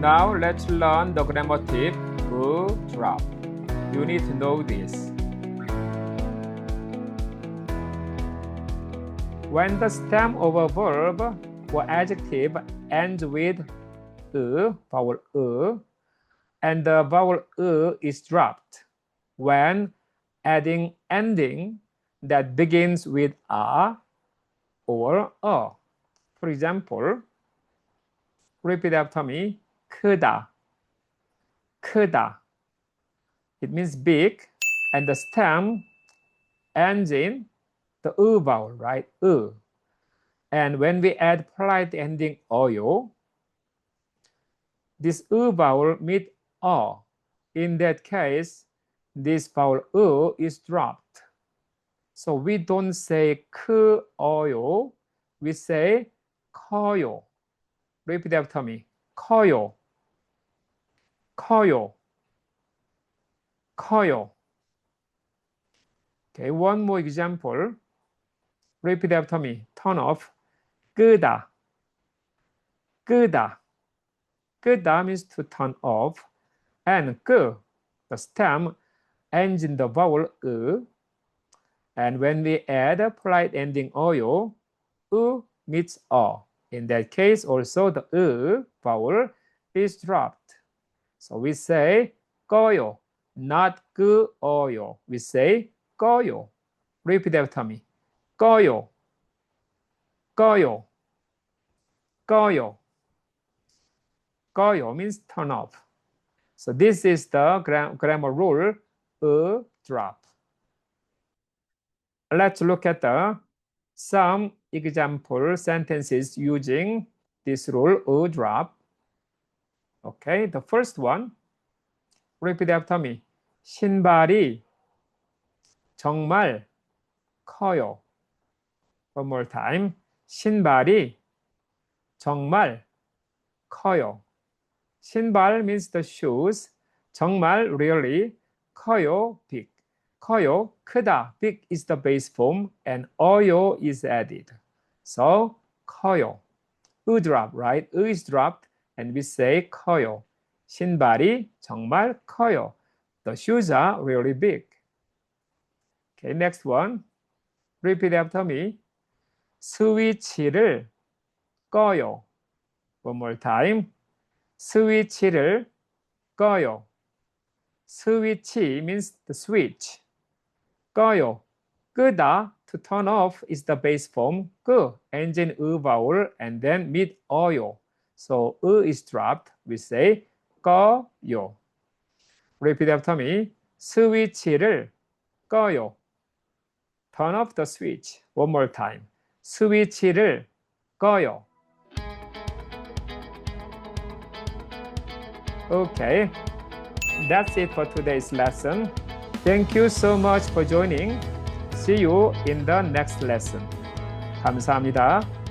Now let's learn the grammar tip, drop. You need to know this. When the stem of a verb or adjective ends with vowel and the vowel is dropped when adding ending that begins with a or a. For example, repeat after me. 크다, 크다. It means big, and the stem ends in the vowel, right? And when we add polite ending oyo, this vowel meet a. In that case, this vowel is dropped. So we don't say 크어요, we say 커요. Repeat after me. 커요, 커요, 커요. Okay, one more example. Repeat after me. Turn off. 끄다, 끄다. 끄다 means to turn off. And 끄, the stem, ends in the vowel And when we add a polite ending oyo, meets a. In that case, also the vowel is dropped. So we say 꺼요, not 끄어요. We say 꺼요. Repeat after me. 꺼요, 꺼요, 꺼요. 꺼요 means turn off. So this is the grammar rule, drop. Let's look at some example sentences using this rule, drop. Okay, the first one, repeat after me. 신발이 정말 커요. One more time. 신발이 정말 커요. 신발 means the shoes. 정말, really. 커요, big. 커요, 크다. Big is the base form and 어요 is added. So 커요. drop, right? is dropped and we say 커요. 신발이 정말 커요. The shoes are really big. Okay, next one. Repeat after me. 스위치를 꺼요. One more time. 스위치를 꺼요. 스위치 means the switch. 꺼요. 끄다, to turn off, is the base form. 끄, ends in vowel, and then meet 어요. So is dropped. We say 꺼요. Repeat after me. 스위치를 꺼요. Turn off the switch. One more time. 스위치를 꺼요. Okay, that's it for today's lesson. Thank you so much for joining. See you in the next lesson. 감사합니다.